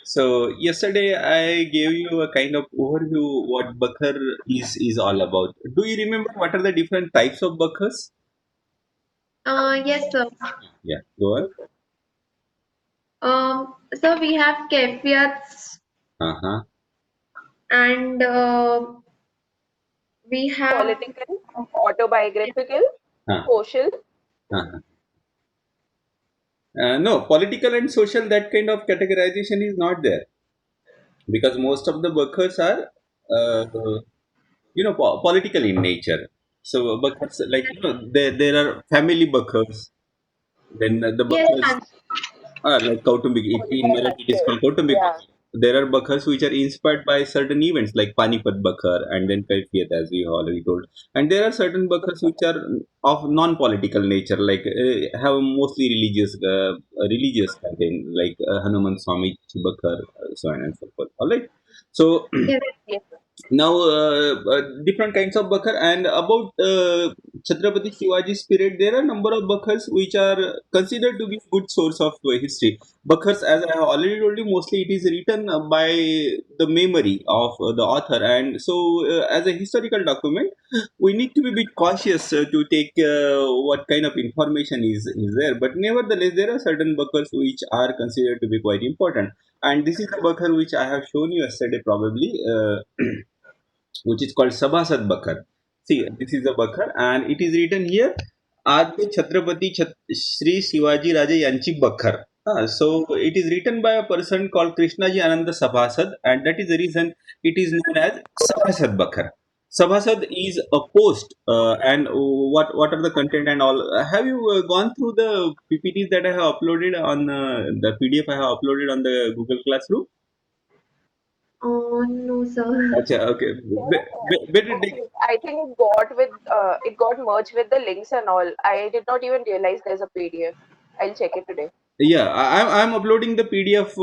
So yesterday I gave you a kind of overview what Bakhar is all about. Do you remember what are the different types of Bakhars? Yes, sir. Yeah, go on. So we have caveats Uh-huh. and we have Political, autobiographical, Uh, social. uh-huh. No, political and social, that kind of categorization is not there because most of the Bakhars are, political in nature. So Bakhars, like, there are family Bakhars, then the yes, Bakhars. Like Kautumbik, in Political Marathi it is factors. called Kautumbik Yeah. Bakhar. There are Bakhars which are inspired by certain events like Panipat Bakhar and then Kaifiyat, as we already told. And there are certain Bakhars which are of non-political nature, like have mostly religious content, like Hanuman Swami Bakhar, so on and so forth. All right. So yes, Yes. now different kinds of Bakhar and about Chhatrapati Shivaji's period, there are number of Bakhars which are considered to be good source of history. Bakhars, as I have already told you, mostly it is written by the memory of the author, and so as a historical document we need to be a bit cautious to take what kind of information is there, but nevertheless there are certain Bakhars which are considered to be quite important, and this is the Bakhar which I have shown you yesterday probably, which is called Sabhasad Bakhar. See, this is a Bakhar, and it is written here, Adya Chhatrapati Shri Shivaji Raja Yanchi Bakhar. So it is written by a person called Krishnaji Ananda Sabhasad, and that is the reason it is known as Sabhasad Bakhar. Sabhasad is a post, and what are the content and all? Have you gone through the PPTs that I have uploaded on the PDF I have uploaded on the Google Classroom? no, sir. Acha, okay. There Better are, I think it got merged with the links and all. I did not even realize there's a PDF. I'll check it today. Yeah, I'm uploading the PDF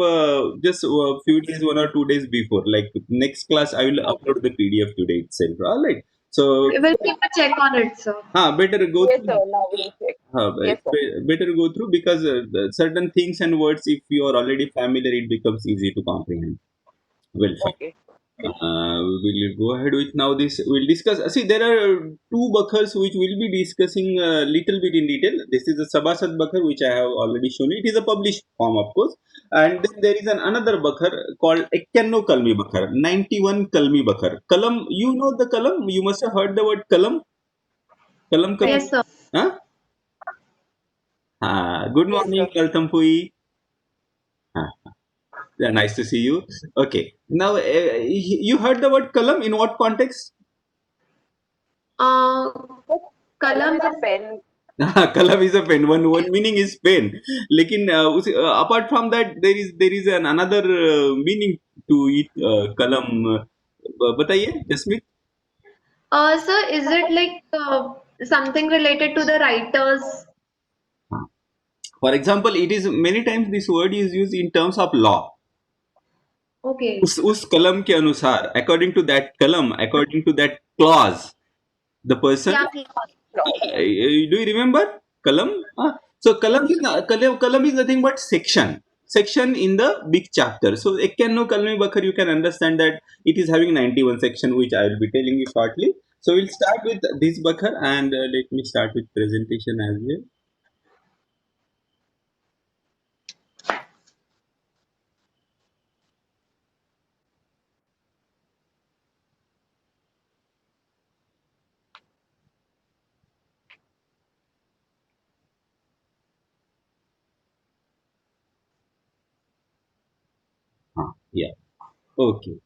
just a few days, 1 or 2 days before. Like next class, I will Okay. upload the PDF today itself. All right. So, We will keep a check on it, sir. better go Yes, through. sir. Now we'll check. Yes, sir. Better go through because the certain things and words, if you are already familiar, it becomes easy to comprehend. Well, fine. Okay. We will go ahead with now this. We'll discuss. See, there are two Bakhars which we'll be discussing a little bit in detail. This is the Sabhasad Bakhar, which I have already shown you. It is a published form, of course. And then there is another Bakhar called Ekkanno Kalmi Bakhar, 91 Kalmi Bakhar. Kalam, you know the Kalam? You must have heard the word Kalam. Kalam Yes, Kalam. sir. Huh? Good Yes, morning, sir. Kaltampui. Yeah, nice to see you. Okay. Now, you heard the word Kalam in what context? Uh, But Kalam Kalam is a is pen. Kalam is a pen. One meaning is pen. लेकिन apart from that, there is another meaning to it. Kalam. बताइए, Jasmeet. sir, is it like something related to the writers? For example, it is many times this word is used in terms of law. Okay. उस कलम के अनुसार, according to that kalam, according to that clause, the person. Yeah, please. Do you remember kalam? So kalam is nothing but section in the big chapter. So Ekkanno Kalmi Bakhar, you can understand that it is having 91 section, which I will be telling you shortly. So we'll start with this Bakhar, and let me start with presentation as well. Yeah. Okay.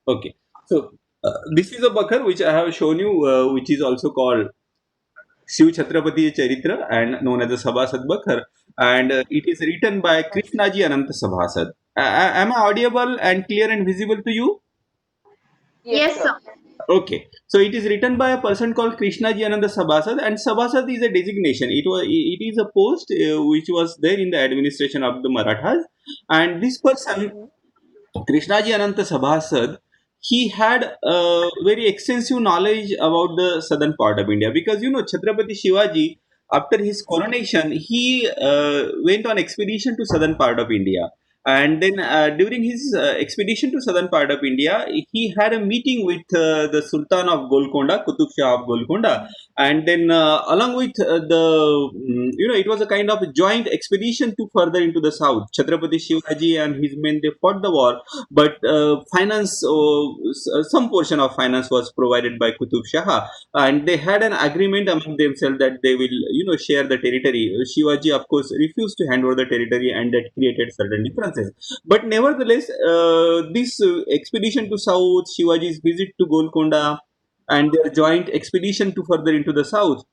Okay. So this is a Bakhar which I have shown you, which is also called Shiv Chhatrapati Charitra and known as the Sabhasad Bakhar, and it is written by Krishnaji Ananta Sabhasad. Am I audible and clear and visible to you? Yes, Yes, sir. sir. Okay, so it is written by a person called Krishnaji Ananda Sabhasad, and Sabhasad is a designation. It is a post which was there in the administration of the Marathas, and this person Mhm. Krishnaji Ananta Sabhasad, he had very extensive knowledge about the southern part of India because Chhatrapati Shivaji. after his coronation, he went on expedition to southern part of India. And then during his expedition to southern part of India, he had a meeting with the Sultan of Golconda, Qutub Shah of Golconda. And then along with it was a kind of joint expedition to further into the south. Chhatrapati Shivaji and his men, they fought the war, but some portion of finance was provided by Qutub Shah, and they had an agreement among themselves that they will share the territory. Shivaji of course refused to hand over the territory, and that created certain differences. But nevertheless, this expedition to south, Shivaji's visit to Golconda, and their joint expedition to further into the south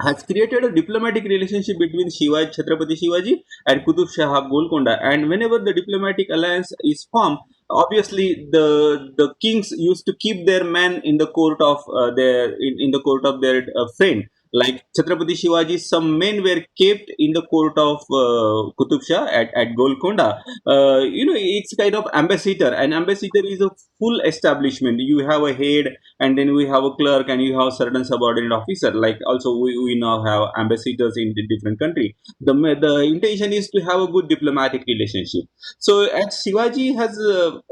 has created a diplomatic relationship between Shivaji, Chhatrapati Shivaji, and Qutub Shah of Golconda. And whenever the diplomatic alliance is formed, obviously the kings used to keep their men in the court of in the court of their friend. Like Chhatrapati Shivaji, some men were kept in the court of Qutub Shah at Golconda. It's kind of ambassador. An ambassador is a full establishment. You have a head, and then we have a clerk, and you have certain subordinate officer. Like also we now have ambassadors in the different country. The intention is to have a good diplomatic relationship. So as Shivaji has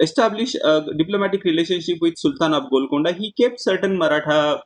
established a diplomatic relationship with Sultan of Golconda, he kept certain Maratha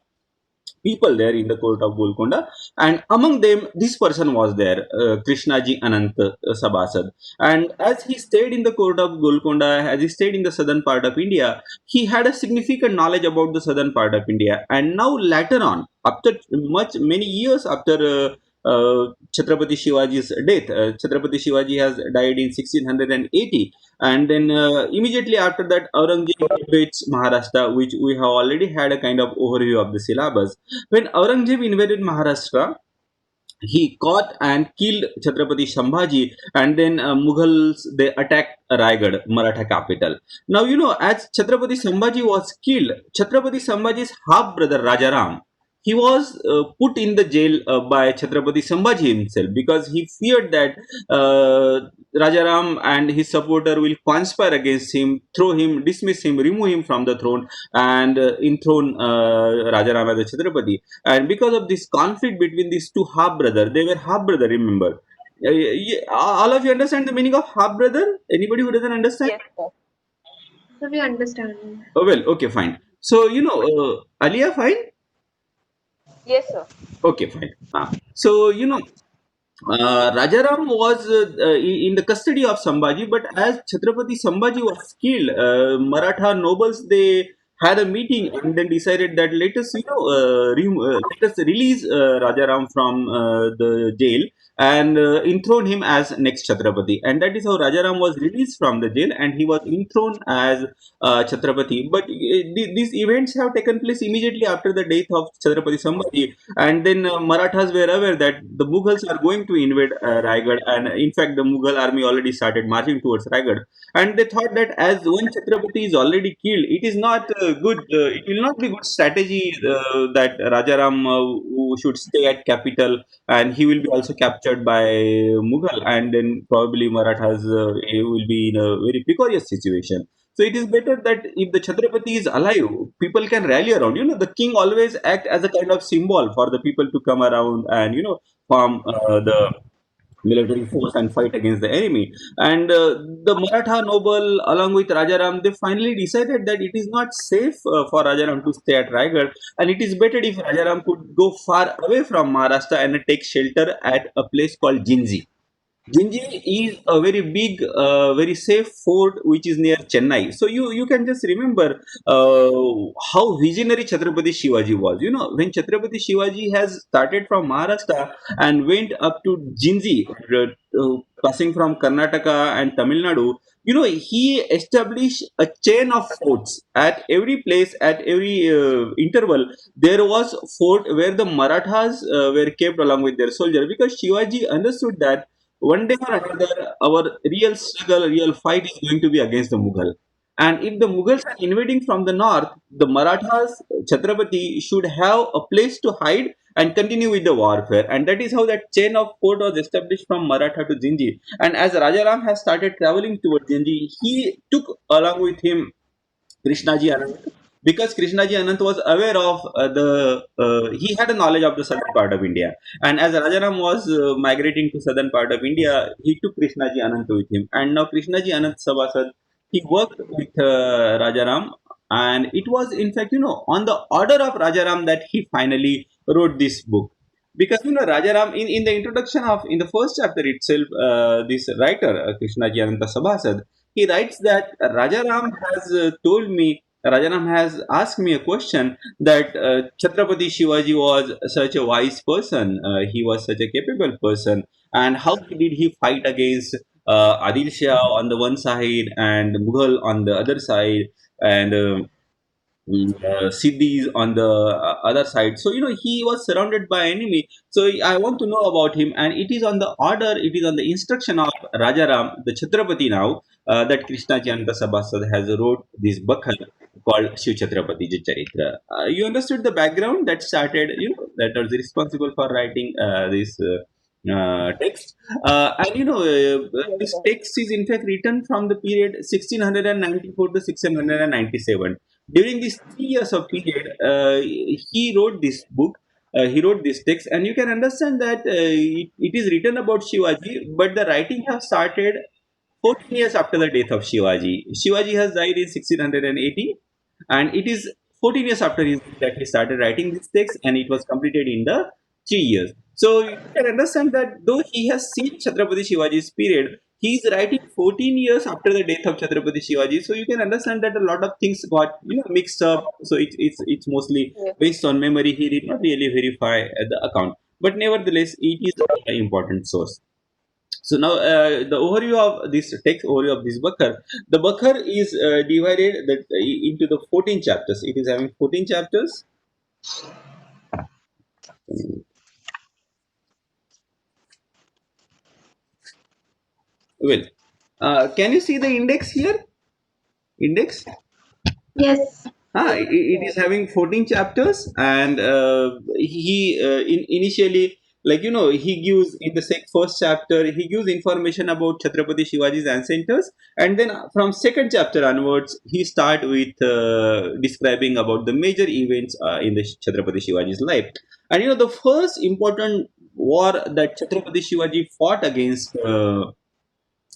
people there in the court of Golconda, and among them this person was there, Krishnaji Anant Sabhasad. And as he stayed in the court of Golconda, as he stayed in the southern part of India, he had a significant knowledge about the southern part of India. And now later on, after many years after Chhatrapati Shivaji's death, Chhatrapati Shivaji has died in 1680, and then immediately after that, Aurangzeb invades Maharashtra, which we have already had a kind of overview of the syllabus. When Aurangzeb invaded Maharashtra, he caught and killed Chhatrapati Shambhaji, and then Mughals, they attacked Raigad, Maratha capital. Now as Chhatrapati Shambhaji was killed, Chhatrapati Shambhaji's half brother Rajaram, he was put in the jail by Chhatrapati Shambhaji himself, because he feared that Rajaram and his supporter will conspire against him, throw him, dismiss him, remove him from the throne, and enthrone Rajaram as a Chhatrapati. And because of this conflict between these two half brother, they were half brother, remember. All of you understand the meaning of half brother? Anybody who doesn't understand? Yes, sir. So we understand. Oh, well, okay, fine. So Alia, fine. Yes, sir. Okay, fine. So Rajaram was in the custody of Sambhaji, but as Chhatrapati Sambhaji was killed, Maratha nobles, they had a meeting and then decided that let us release Rajaram from the jail and enthrone him as next Chhatrapati. And that is how Rajaram was released from the jail, and he was enthroned as Chhatrapati. But these events have taken place immediately after the death of Chhatrapati Sambhaji, and then Marathas were aware that the Mughals are going to invade Raigad, and in fact the Mughal army already started marching towards Raigad, and they thought that as one Chhatrapati is already killed, it is not good. It will not be good strategy that Rajaram who should stay at capital, and he will be also captured by Mughal, and then probably Marathas will be in a very precarious situation. So it is better that if the Chhatrapati is alive, people can rally around. The king always act as a kind of symbol for the people to come around and form the military force and fight against the enemy. And the Maratha noble, along with Rajaram, they finally decided that it is not safe for Rajaram to stay at Raigad, and it is better if Rajaram could go far away from Maharashtra and take shelter at a place called Jinji. Jinji is a very big, very safe fort which is near Chennai. So you can just remember how visionary Chhatrapati Shivaji was. When Chhatrapati Shivaji has started from Maharashtra and went up to Jinji, passing from Karnataka and Tamil Nadu, he established a chain of forts at every place, at every interval. There was fort where the Marathas were kept along with their soldiers, because Shivaji understood that one day or another, our real struggle, real fight is going to be against the Mughal. And if the Mughals are invading from the north, the Marathas, Chhatrapati, should have a place to hide and continue with the warfare. And that is how that chain of fort was established from Maratha to Jinji. And as Rajaram has started traveling towards Jinji, he took along with him Krishnaji Anand, because Krishnaji Anant was aware of he had a knowledge of the southern part of India, and as Rajaram was migrating to southern part of India, he took Krishnaji Anant with him, and now Krishnaji Anant Sabhasad, he worked with Rajaram, and it was in fact on the order of Rajaram that he finally wrote this book, because Rajaram in the introduction of in the first chapter itself, this writer Krishnaji Ananta Sabhasad, he writes that Rajaram has told me, Rajaram has asked me a question that Chhatrapati Shivaji was such a wise person, he was such a capable person, and how did he fight against Adil Shah on the one side and Mughal on the other side, and Siddhis on the other side. So he was surrounded by enemy. So I want to know about him, and it is on the order, it is on the instruction of Rajaram, the Chhatrapati now, that Krishna Chandra Sabhasad has wrote this Bakhar called Shiv Chhatrapati Ji Charitra. You understood the background that started, that was responsible for writing this. Text and Yes, this sir. text is in fact written from the period 1694 to 1697. During these 3 years of period, he wrote this book. He wrote this text, and you can understand that it is written about Shivaji, but the writing has started 14 years after the death of Shivaji. Shivaji has died in 1680, and it is 14 years after his death that he started writing this text, and it was completed in the 3 years. So you can understand that though he has seen Chhatrapati Shivaji's period, he is writing 14 years after the death of Chhatrapati Shivaji. So you can understand that a lot of things got mixed up. So it's mostly Yes. based on memory. He did not really verify the account, but nevertheless, it is an important source. So now the overview of this text, overview of this Bakhar. The Bakhar is divided into the 14 chapters. It is having 14 chapters. Well, can you see the index here? Index? Yes. It is Yes. having 14 chapters, and he initially, like he gives in the first chapter, he gives information about Chhatrapati Shivaji's ancestors, and then from second chapter onwards, he start with describing about the major events in the Chhatrapati Shivaji's life. And the first important war that Chhatrapati Shivaji fought against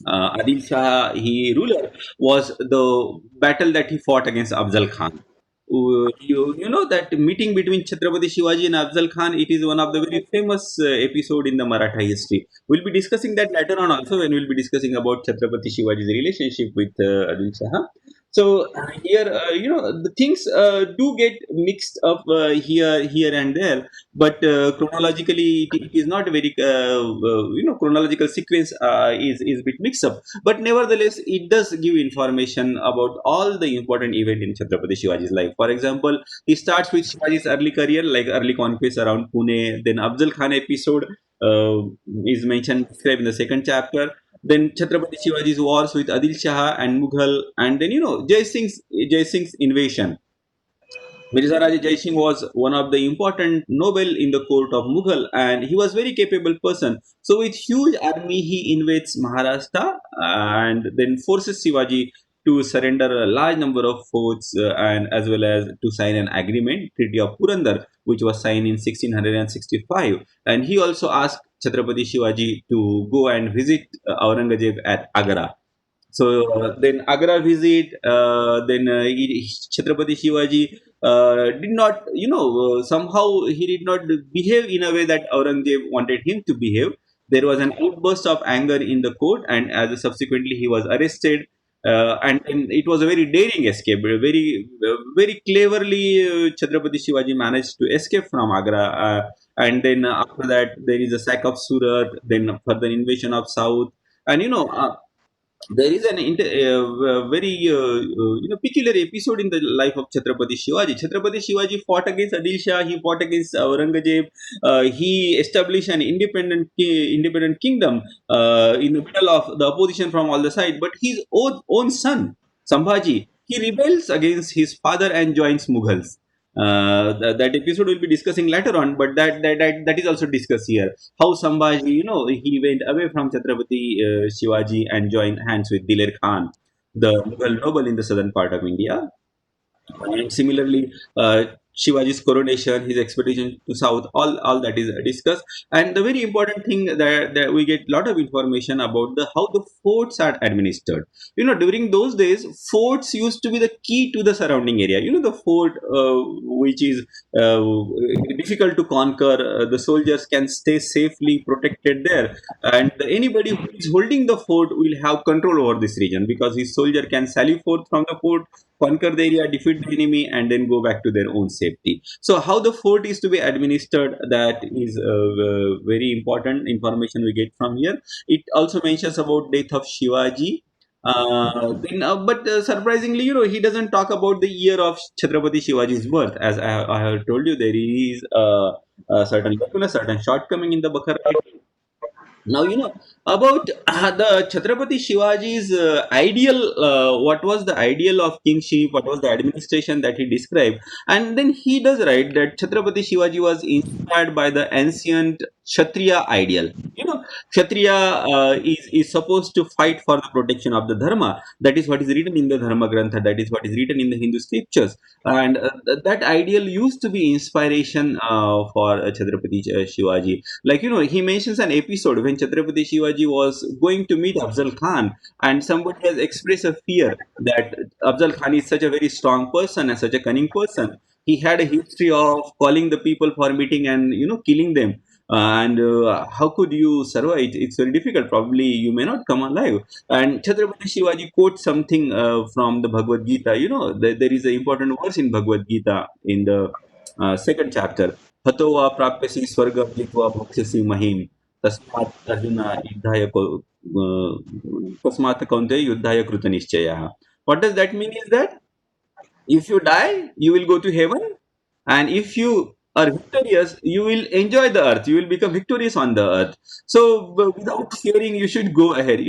Adil Shah, he ruler, was the battle that he fought against Afzal Khan. You know that meeting between Chhatrapati Shivaji and Afzal Khan, it is one of the very famous episode in the Maratha history. We'll be discussing that later on also when we'll be discussing about Chhatrapati Shivaji's relationship with Adil Shah. So here, the things do get mixed up here and there, but chronologically it is not very chronological sequence is a bit mixed up, but nevertheless it does give information about all the important event in Chhatrapati Shivaji's life. For example, he starts with Shivaji's early career, like early conquest around Pune, then Afzal Khan episode uh, is mentioned described in the second chapter, then Chhatrapati Shivaji's wars with Adil Shah and Mughal, and then Jai Singh's invasion. Mirza Raja Jai Singh was one of the important noble in the court of Mughal, and he was very capable person. So with huge army, he invades Maharashtra and then forces Shivaji to surrender a large number of forts and as well as to sign an agreement, Treaty of Purandar, which was signed in 1665. And he also asked Chhatrapati Shivaji to go and visit Aurangzeb at Agra. So then Agra visit, then Chhatrapati Shivaji did not, somehow he did not behave in a way that Aurangzeb wanted him to behave. There was an outburst of anger in the court, and as subsequently he was arrested. And it was a very daring escape. Very cleverly, Chhatrapati Shivaji managed to escape from Agra. And then after that, there is a sack of Surat, then further invasion of South, and there is an very peculiar episode in the life of Chhatrapati Shivaji. Chhatrapati Shivaji fought against Adil Shah. He fought against Aurangzeb. He established an independent kingdom in the middle of the opposition from all the sides. But his own son Sambhaji, he rebels against his father and joins Mughals. That episode we'll be discussing later on, but that is also discussed here. How Sambhaji, he went away from Chhatrapati Shivaji and joined hands with Diler Khan, the Mughal noble in the southern part of India. And similarly, Shivaji's coronation, his expedition to south, all that is discussed. And the very important thing that we get a lot of information about the how the forts are administered. During those days, forts used to be the key to the surrounding area. The fort, which is uh, difficult to conquer, the soldiers can stay safely protected there, and anybody who is holding the fort will have control over this region, because his soldier can sally forth from the fort, conquer the area, defeat the enemy, and then go back to their own safety. So, how the fort is to be administered, that is very important information we get from here. It also mentions about death of Shivaji. But surprisingly, he doesn't talk about the year of Chhatrapati Shivaji's birth. As I have told you, there is a certain lacuna, certain shortcoming in the Bakhar. Now, about the Chhatrapati Shivaji's ideal. What was the ideal of kingship? What was the administration that he described? And then he does write that Chhatrapati Shivaji was inspired by the ancient Kshatriya ideal. Kshatriya is supposed to fight for the protection of the dharma. That is what is written in the Dharma Grantha. That is what is written in the Hindu scriptures. And that ideal used to be inspiration for Chhatrapati Shivaji. Like, he mentions an episode when Chhatrapati Shivaji was going to meet Afzal Khan, and somebody has expressed a fear that Afzal Khan is such a very strong person and such a cunning person. He had a history of calling the people for meeting and killing them. And how could you survive? It's very difficult. Probably you may not come alive. And Chhatrapati Shivaji quotes something from the Bhagavad Gita. There is an important verse in Bhagavad Gita in the second chapter. हतो वा प्राप्यसि स्वर्गं जित्वा भोक्ष्यसि महिम् तस्मात् अर्जुन युद्धाय तस्मात् कौन्तेय युद्धाय कृतनिश्चयः. What does that mean is that if you die, you will go to heaven, and if you are victorious, you will enjoy the earth, you will become victorious on the earth. So without fearing, you should go ahead.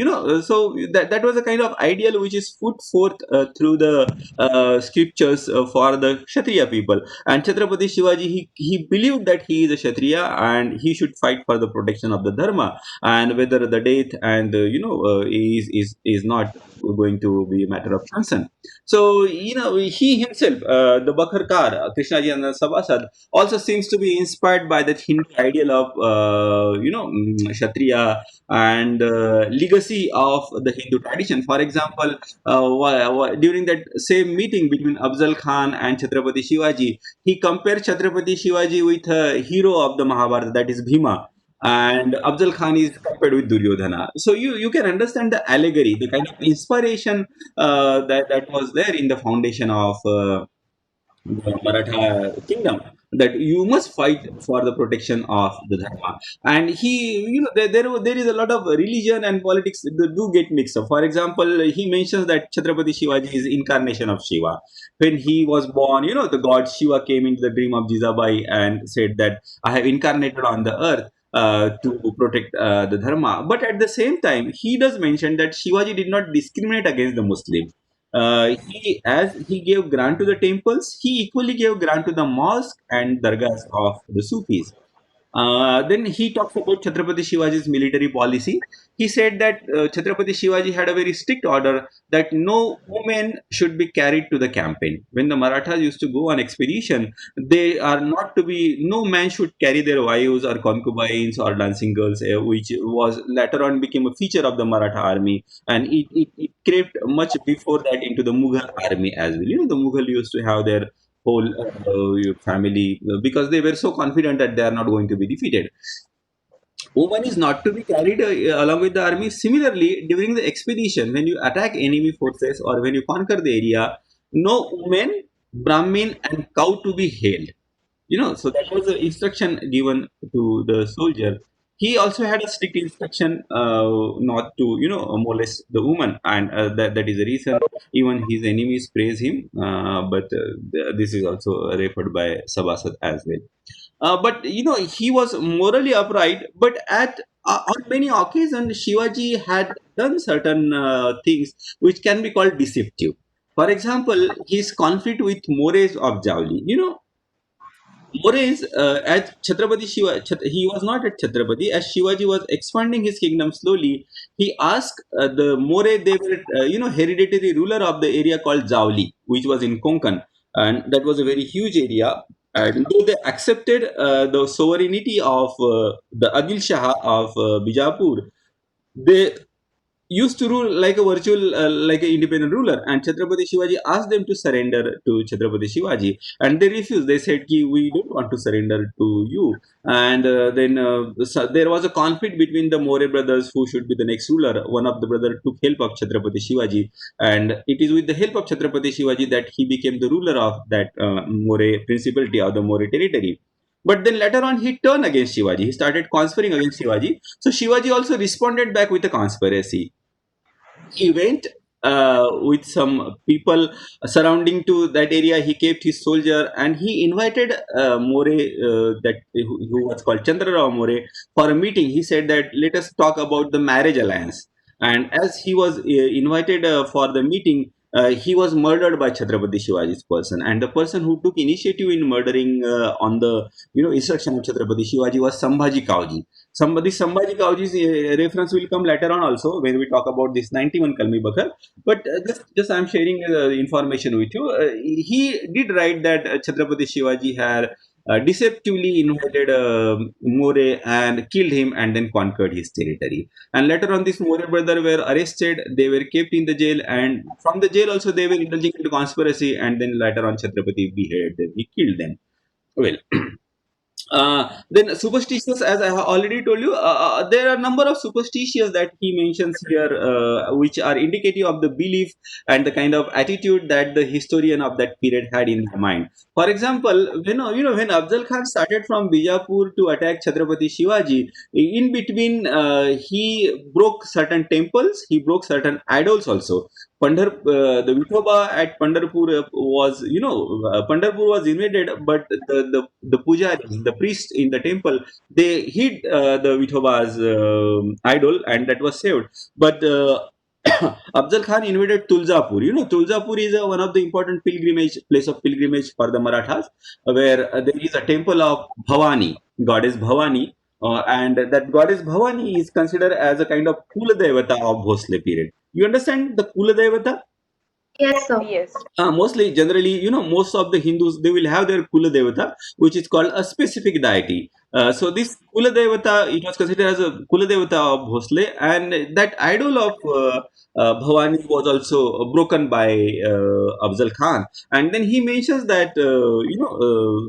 So that was a kind of ideal which is put forth through the scriptures for the Kshatriya people. And Chhatrapati Shivaji, he believed that he is a Kshatriya and he should fight for the protection of the dharma, and whether the death and is not going to be a matter of concern. So, he himself, the Bakharkar, Krishnaji and the Sabhasad, also seems to be inspired by that Hindu ideal of, Kshatriya and legacy of the Hindu tradition. For example, during that same meeting between Afzal Khan and Chhatrapati Shivaji, he compared Chhatrapati Shivaji with a hero of the Mahabharata, that is Bhima, and Afzal Khan is compared with Duryodhana. So you can understand the allegory, the kind of inspiration that was there in the foundation of the Maratha kingdom, that you must fight for the protection of the dharma. And there is a lot of religion and politics that do get mixed up. For example, he mentions that Chhatrapati Shivaji is incarnation of Shiva. When he was born, the god Shiva came into the dream of Jizabai and said that I have incarnated on the earth to protect the dharma. But at the same time, he does mention that Shivaji did not discriminate against the Muslims. As he gave grant to the temples, he equally gave grant to the mosque and dargahs of the Sufis. Then he talks about Chhatrapati Shivaji's military policy. He said that Chhatrapati Shivaji had a very strict order that no women should be carried to the campaign. When the Marathas used to go on expedition, they are not to be, no man should carry their wives or concubines or dancing girls, which was later on became a feature of the Maratha army, and it crept much before that into the Mughal army as well. The Mughal used to have their whole family, because they were so confident that they are not going to be defeated. Woman is not to be carried along with the army. Similarly, during the expedition, when you attack enemy forces or when you conquer the area, no woman, Brahmin, and cow to be held. So that was the instruction given to the soldier. He also had a strict instruction not to molest the woman, and that is the reason even his enemies praise him. But this is also referred by Sabhasad as well. But he was morally upright. But at on many occasions, Shivaji had done certain things which can be called deceptive. For example, his conflict with Mores of Javli. Moreover, as Chhatrapati Shiva, he was not at Chhatrapati. As Shivaji was expanding his kingdom slowly, he asked the More, they were, hereditary ruler of the area called Javli, which was in Konkan. and that was a very huge area. And though they accepted the sovereignty of the Adil Shah of Bijapur, they used to rule like a virtual, like an independent ruler. And Chhatrapati Shivaji asked them to surrender to Chhatrapati Shivaji, and they refused. They said, "Ki we don't want to surrender to you." And then so there was a conflict between the More brothers who should be the next ruler. One of the brother took help of Chhatrapati Shivaji, and it is with the help of Chhatrapati Shivaji that he became the ruler of that More principality or the More territory. But then later on, he turned against Shivaji. He started conspiring against Shivaji. So Shivaji also responded back with a conspiracy. He went with some people surrounding to that area. He kept his soldier, and he invited More, who was called Chandra Rao More, for a meeting. He said that let us talk about the marriage alliance. And as he was invited for the meeting, he was murdered by Chhatrapati Shivaji's person, and the person who took initiative in murdering on the instruction of Chhatrapati Shivaji was Sambhaji Kauji. Somebody Sambhaji Kauji's reference will come later on also when we talk about this 91 Kalmi Bakhar. But just I'm sharing information with you. He did write that Chhatrapati Shivaji had deceptively invited More and killed him and then conquered his territory. And later on, this More brother were arrested. They were kept in the jail, and from the jail also they were indulging into conspiracy. And then later on, Chhatrapati beheaded them. He killed them. Well, then superstitious, as I have already told you, there are a number of superstitious that he mentions here, which are indicative of the belief and the kind of attitude that the historian of that period had in their mind. For example, when Abdul Khan started from Bijapur to attack Chhatrapati Shivaji, in between he broke certain temples, he broke certain idols also. The Vithoba at Pandharpur was, Pandharpur was invaded, but the pujaris, the priests in the temple, they hid the Vithoba's idol, and that was saved. But Afzal Khan invaded Tulzapur. Tulzapur is one of the important place of pilgrimage for the Marathas, where there is a temple of Bhavani, goddess Bhavani, and that goddess Bhavani is considered as a kind of Kula Devata of Bhosle period. You understand the Kula Devata? Yes, sir. Yes. Mostly, generally, most of the Hindus, they will have their Kula Devata, which is called a specific deity. So this Kula Devata, it was considered as a Kula Devata of Bhosle, and that idol of Bhavani was also broken by Afzal Khan. And then he mentions that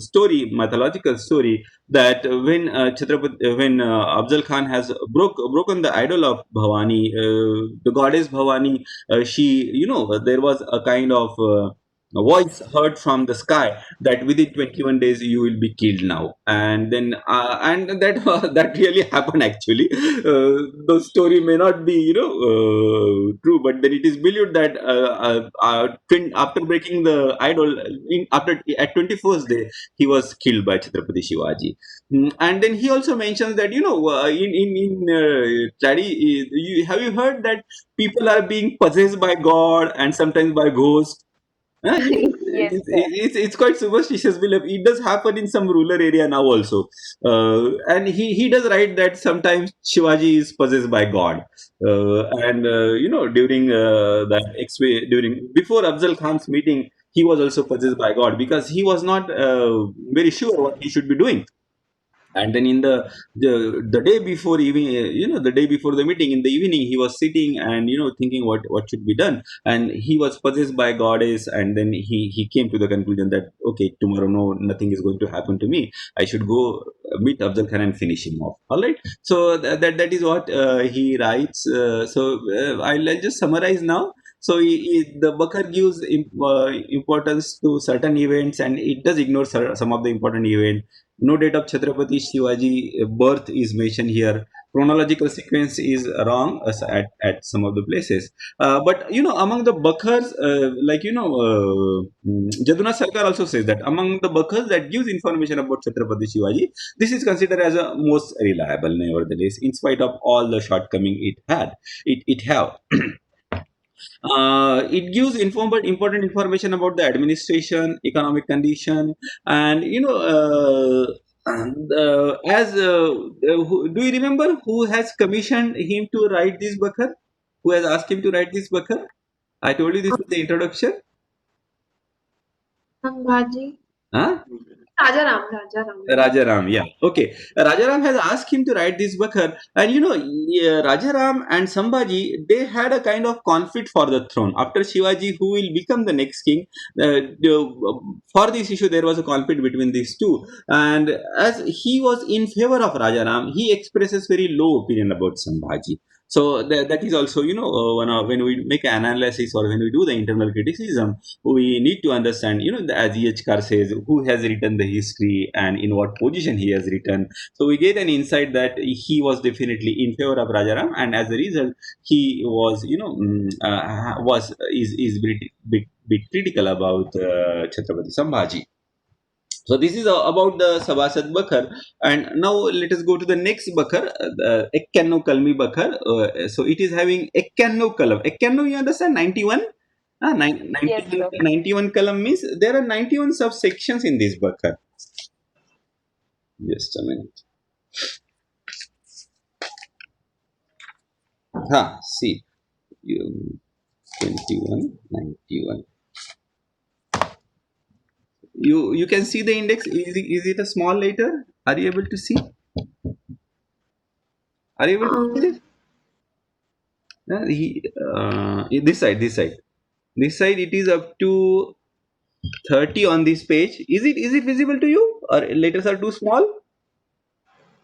story, mythological story, that when Afzal Khan has broken the idol of Bhavani, the goddess Bhavani, she, there was a kind of a voice heard from the sky that within 21 days you will be killed now. And then and that that really happened actually. The story may not be true, but then it is believed that after breaking the idol, after at 21st day, he was killed by Chhatrapati Shivaji. And then he also mentions that have you heard that people are being possessed by God and sometimes by ghosts? Yes, sir. It's quite superstitious belief. It does happen in some rural area now also, and he does write that sometimes Shivaji is possessed by God, and during that during before Afzal Khan's meeting, he was also possessed by God because he was not very sure what he should be doing. And then in the day before, even the day before the meeting, in the evening, he was sitting and thinking what should be done, and he was possessed by goddess. And then he came to the conclusion that, okay, tomorrow, no, nothing is going to happen to me. I should go meet Afzal Khan and finish him off. All right. So that is what he writes. I'll just summarize now. So the Bakhar gives importance to certain events, and it does ignore some of the important events. No date of Chhatrapati Shivaji birth is mentioned here. Chronological sequence is wrong at some of the places. But among the Bakhars, Jaduna Sarkar also says that among the Bakhars that gives information about Chhatrapati Shivaji, this is considered as a most reliable, nevertheless, in spite of all the shortcoming it have. It gives important information about the administration, economic condition, and do you remember who has commissioned him to write this Bakhar? Who has asked him to write this Bakhar? I told you this was the introduction. Sambhaji. Huh? Rajaram, Rajaram. Rajaram, yeah. Okay. Rajaram has asked him to write this Bakhar. And yeah, Rajaram and Sambhaji, they had a kind of conflict for the throne. After Shivaji, who will become the next king, for this issue, there was a conflict between these two. And as he was in favor of Rajaram, he expresses very low opinion about Sambhaji. So that is also, when we make an analysis or when we do the internal criticism, we need to understand, as E.H. Carr says, who has written the history and in what position he has written. So we get an insight that he was definitely in favor of Rajaram, and as a result, he was, is bit critical about Chhatrapati Sambhaji. So this is about the Sabhasad Bakhar, and now let us go to the next Bakhar, Ekkanno Kalmi Bakhar. So it is having Ekkanno Kalam. Ekkanno, you understand? 91. Yes, 91, sir. 91 column means there are 91 subsections in this Bakhar. Just a minute. See. You, 21, 91. You can see the index. Is it a small letter? Are you able to see? Are you able to see Um, this? This side, this side. This side it is up to 30 on this page. Is it visible to you, or letters are too small?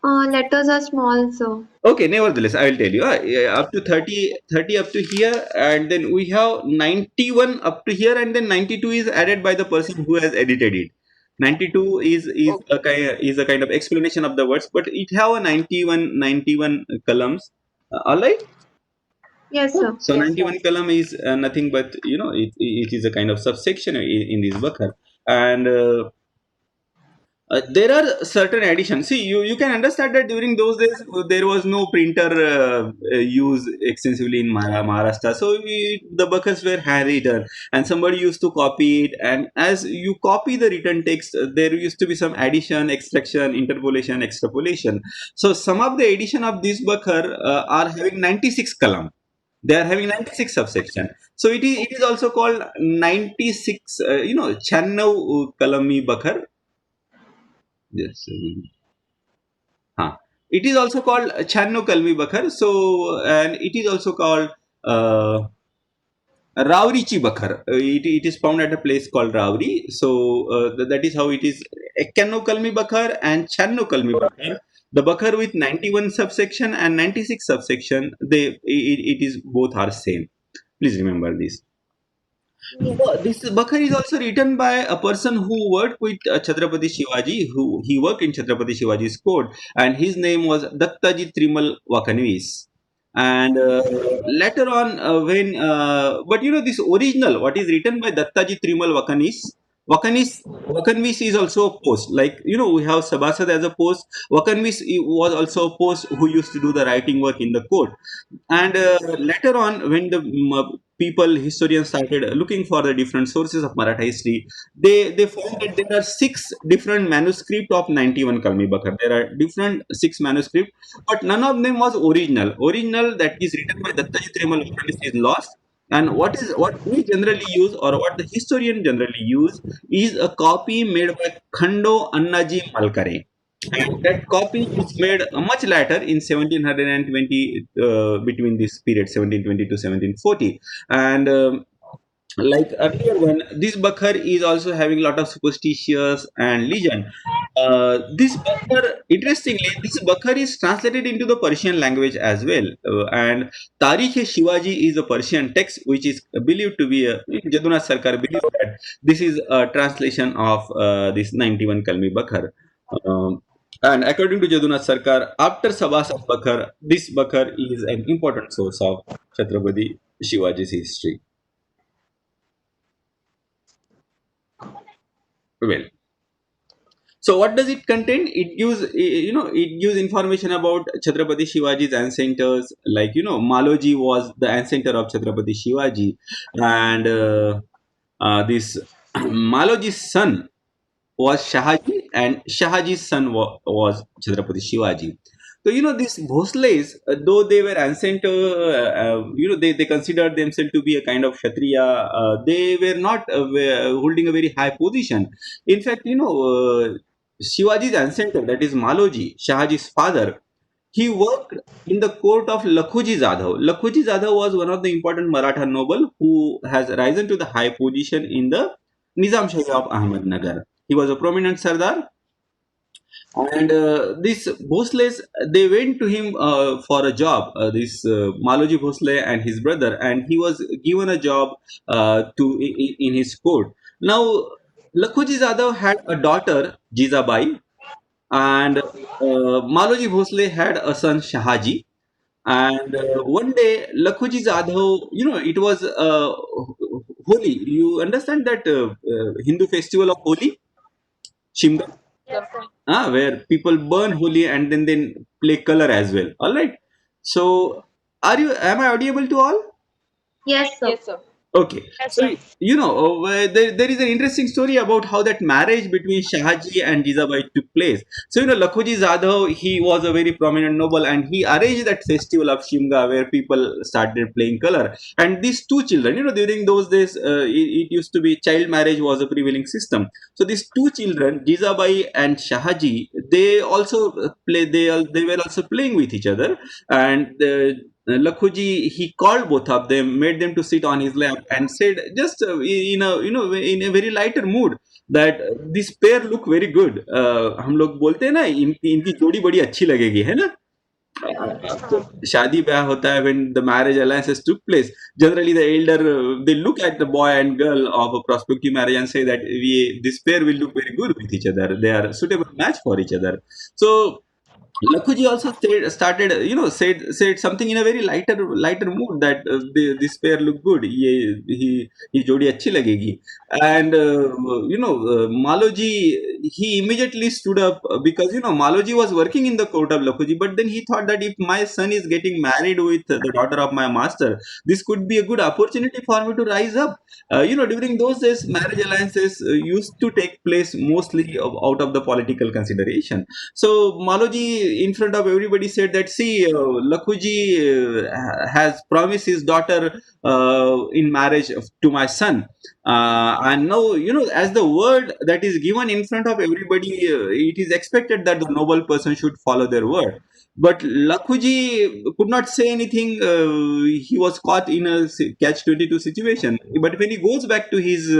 letters are small, so. Okay, nevertheless, I will tell you. Yeah, up to 30 up to here, and then we have 91 up to here, and then 92 is added by the person who has edited it. 92 Okay. is a kind of explanation of the words, but it have a 91 columns. All right. Yes, sir. So Yes, sir. 91 column is nothing but, it is a kind of subsection in this Bakar. And there are certain additions. See, you can understand that during those days there was no printer used extensively in Maharashtra. So the Bakars were handwritten, and somebody used to copy it. And as you copy the written text, there used to be some addition, extraction, interpolation, extrapolation. So some of the edition of this Bakar are having 96 column. They are having 96 subsection. So it is also called 96, Channav Kalami Bakhar. Yes. It is also called Channo Kalmi Bakhar. So, and it is also called uh, Raurichi Bakhar. It is found at a place called Rauri. So, that is how it is. Ekkanno Kalmi Bakhar and Channo Kalmi Bakhar. The Bakhar with 91 subsection and 96 subsection, it is both are same. Please remember this. Yes. This Bakhar is also written by a person who worked with Chhatrapati Shivaji, who he worked in Chhatrapati Shivaji's court, and his name was Dattaji Trimal Vakanvis. And later on, but this original, what is written by Dattaji Trimal Vakanvis is also a post. Like, we have Sabhasad as a post. Vakanvis was also a post who used to do the writing work in the court. And later on, when the people, historians started looking for the different sources of Maratha history, they found that there are six different manuscripts of 91 Kalmi Bakhar. There are different six manuscripts, but none of them was original. Original that is written by Dattaji Tremal is lost. And what we generally use, or what the historian generally use, is a copy made by Khando Annaji Malkare, and that copy is made much later in 1720, between this period 1720 to 1740. And like earlier one, this Bakhar is also having a lot of superstitious and legend. This Bakhar, interestingly, this Bakhar is translated into the Persian language as well. And Tarikh-e-Shivaji is a Persian text which is believed to be Jadunath Sarkar believes that this is a translation of this 91 Kalmi Bakhar. And according to Jadunath Sarkar, after Sabhasad Bakhar, this Bakhar is an important source of Chhatrapati Shivaji's history. Well, so what does it contain? It gives information about Chhatrapati Shivaji's ancestors. Like, Maloji was the ancestor of Chhatrapati Shivaji, and this Maloji's son was Shahadji, and Shahadji's son was Chhatrapati Shivaji. So these Bhosles, though they were ancient, they considered themselves to be a kind of Kshatriya. They were not holding a very high position. In fact, Shivaji's ancestor, that is Maloji, Shahadji's father, he worked in the court of Lakhuji Jadhav. Lakhuji Jadhav was one of the important Maratha noble who has risen to the high position in the Nizam Shahi of Ahmednagar. He was a prominent Sardar, and these Bhosles, they went to him for a job. This Maloji Bhosle and his brother, and he was given a job in his court. Now, Lakhuji Jadhav had a daughter, Jizabai, and Maloji Bhosle had a son, Shahadji. And one day, Lakhuji Jadhav, it was Holi. You understand that Hindu festival of Holi, Shimga? Yes, sir. Where people burn holy and then play color as well. All right. So, am I audible to all? Yes, sir. Yes, sir. Okay, Yes, so sir. there is an interesting story about how that marriage between Shahadji and Jizabai took place. So Lakhuji Jadhav, he was a very prominent noble, and he arranged that festival of Shimga where people started playing color. And these two children, during those days, it used to be child marriage was a prevailing system. So these two children, Jizabai and Shahadji, they also they were also playing with each other, and Lakhuji, he called both of them, made them to sit on his lap, and said, just in a in a very lighter mood, that this pair look very good. हम लोग बोलते हैं ना, इनकी जोड़ी बड़ी अच्छी लगेगी, है ना? तो शादी ब्याह होता है, when the marriage alliances took place, generally the elder they look at the boy and girl of a prospective marriage and say that this pair will look very good with each other. They are suitable match for each other. So Lakhuji also started, said something in a very lighter mood, that this pair look good. ये जोड़ी अच्छी लगेगी. And Maloji, he immediately stood up, because Maloji was working in the court of Lakhuji, but then he thought that if my son is getting married with the daughter of my master, this could be a good opportunity for me to rise up. During those days, marriage alliances used to take place mostly out of the political consideration. So Maloji, in front of everybody, said that, see, Lakhuji has promised his daughter in marriage to my son. And now, as the word that is given in front of everybody, it is expected that the noble person should follow their word. But Lakhuji could not say anything. He was caught in a catch-22 situation. But when he goes back to his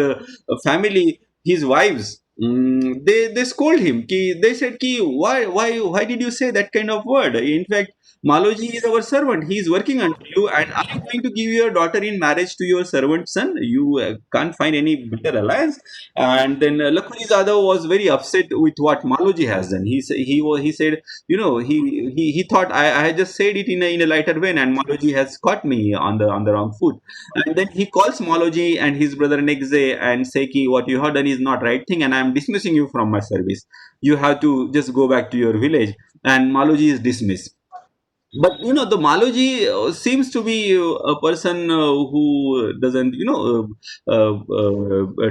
family, his wives, they scold him. They said, why did you say that kind of word? In fact, Maloji is our servant. He is working under you, and are you going to give your daughter in marriage to your servant son? You can't find any better alliance. And then Lakhuji Jadhav was very upset with what Maloji has done. He said, he thought I had just said it in a lighter vein, and Maloji has caught me on the wrong foot. And then he calls Maloji and his brother next day and say, ki, what you have done is not right thing, and I am dismissing you from my service. You have to just go back to your village. And Maloji is dismissed. But the Maloji seems to be a person who doesn't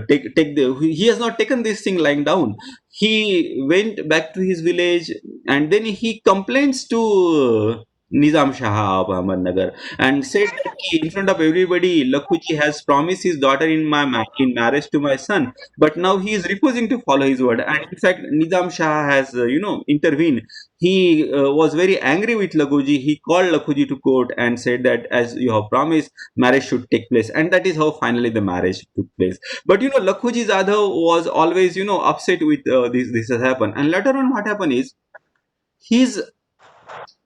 take the he has not taken this thing lying down. He went back to his village, and then he complains to Nizam Shah of Ahmednagar, and said that in front of everybody, Lakhuji has promised his daughter in marriage to my son, but now he is refusing to follow his word. And in fact, Nizam Shah has intervened. He was very angry with Lakhuji. He called Lakhuji to court and said that, as you have promised, marriage should take place, and that is how finally the marriage took place. But Lakhuji Jadhav was always upset with this has happened. And later on, what happened is, his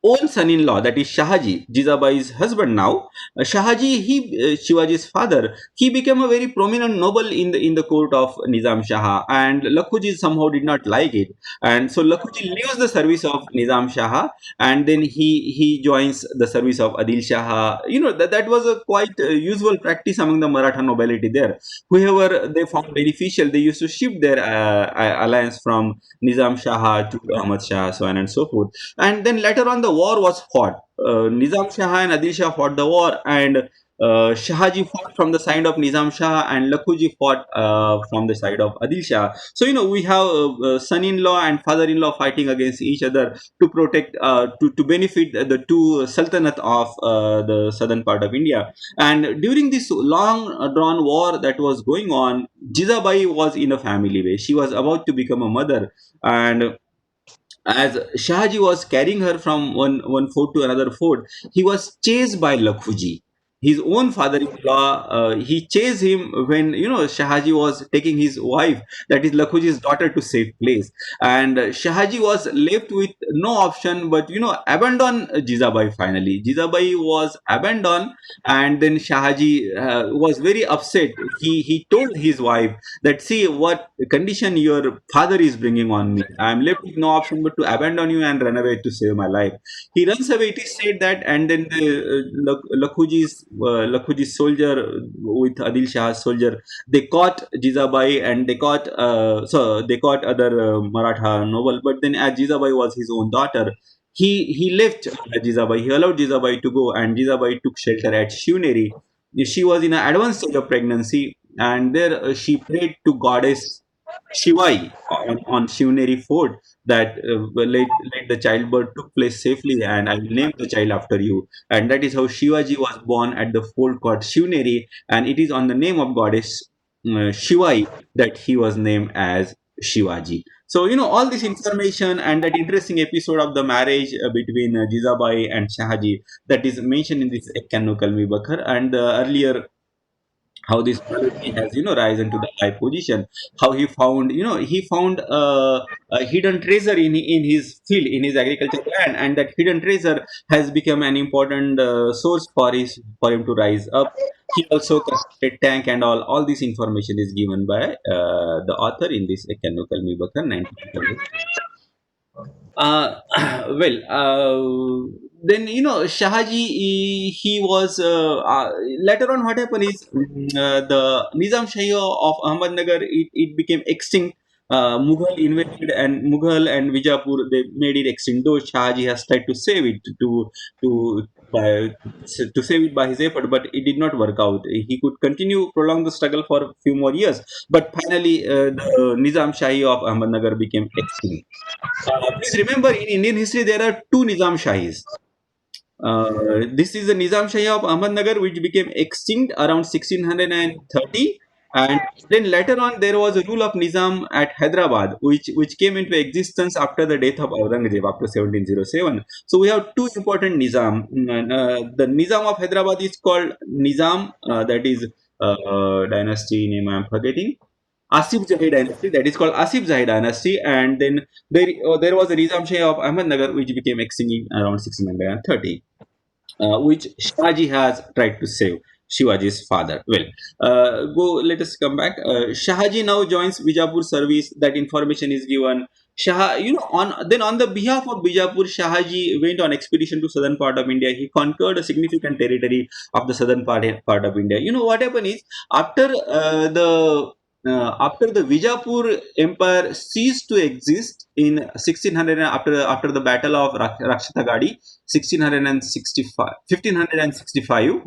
own son-in-law, that is Shahadji, Jizabai's husband now, Shahadji, Shivaji's father, he became a very prominent noble in the court of Nizam Shah, and Lakhuji somehow did not like it, and so Lakhuji leaves the service of Nizam Shah, and then he joins the service of Adil Shah. That was a quite usual practice among the Maratha nobility there. Whoever they found beneficial, they used to shift their alliance from Nizam Shah to Ahmad Shah, so on and so forth. And then later on, the war was fought. Nizam Shah and Adil Shah fought the war, and Shahji fought from the side of Nizam Shah, and Lakhuji fought from the side of Adil Shah. So we have son-in-law and father-in-law fighting against each other to protect, to benefit the two sultanate of the southern part of India. And during this long drawn war that was going on, Jizabai was in a family way. She was about to become a mother, and as Shahji was carrying her from one fort to another fort, he was chased by Lakhuji. His own father-in-law, he chased him when Shahji was taking his wife, that is Lakhuji's daughter, to safe place, and Shahji was left with no option but abandon Jizabai. Finally, Jizabai was abandoned, and then Shahji was very upset. He told his wife that, see what condition your father is bringing on me. I am left with no option but to abandon you and run away to save my life. He runs away, it is said that, and then the Lakhuji's soldier with Adil Shah's soldier, they caught Jizabai, and they caught other Maratha noble. But then, as Jizabai was his own daughter, he left Jizabai. He allowed Jizabai to go, and Jizabai took shelter at Shivneri. She was in an advanced stage of pregnancy, and there she prayed to goddess Shivai on Shivneri fort that let the childbirth took place safely, and I will name the child after you. And that is how Shivaji was born at the fort called Shivneri, and it is on the name of goddess Shivai that he was named as Shivaji. So all this information and that interesting episode of the marriage between Jizabai and Shahji, that is mentioned in this Ekkannu Kalmi Bakhar, and earlier how this quality has risen to the high position, how he found a hidden treasure in his field, in his agricultural land, and that hidden treasure has become an important source for him to rise up. He also constructed tank, and all this information is given by the author in this Ekkannu Kalmi Bakar 19. Well, then Shahji, he was later on. What happened is the Nizam Shahi of Ahmednagar, it became extinct. Mughal invaded, and Mughal and Vijapur, they made it extinct. Though Shahji has tried to save it to by to save it by his effort, but it did not work out. He could continue prolong the struggle for a few more years, but finally the Nizam Shahi of Ahmednagar became extinct. Please remember, in Indian history, there are two Nizam Shahis. This is the Nizam Shahi of Ahmednagar, which became extinct around 1630, and then later on there was a rule of Nizam at Hyderabad, which came into existence after the death of Aurangzeb after 1707. So we have two important Nizam. The Nizam of Hyderabad is called Nizam, that is dynasty name I am forgetting. Asif Jahi dynasty, that is called Asif Jahi dynasty, and then there was a Nizam Shah of Ahmednagar which became extinct in around 1630, which Shivaji has tried to save. Shivaji's father. Well, let us come back. Shahji now joins Bijapur service. That information is given. Shah, on the behalf of Bijapur, Shahji went on expedition to southern part of India. He conquered a significant territory of the southern part of India. What happened is, after the Vijapur Empire ceased to exist in 1600, after the battle of Rakshitagadi 1665, 1565,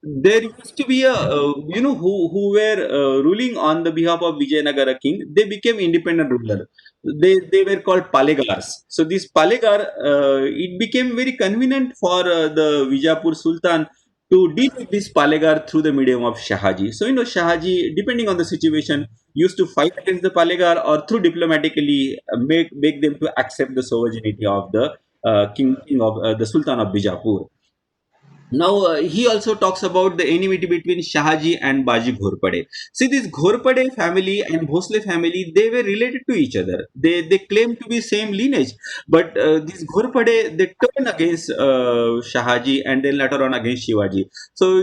there used to be a who were ruling on the behalf of Vijayanagara king. They became independent ruler. They were called Palegars. So this Palegar, it became very convenient for the Vijapur Sultan to deal with this Palegar through the medium of Shahji. So Shahji, depending on the situation, used to fight against the Palegar, or through diplomatically make them to accept the sovereignty of the king of the Sultan of Bijapur. Now he also talks about the enmity between Shahji and Baji Ghorpade. See, this Ghorpade family and Bhosle family, they were related to each other. They claim to be same lineage, but this Ghorpade, they turned against Shahji, and then later on against Shivaji. So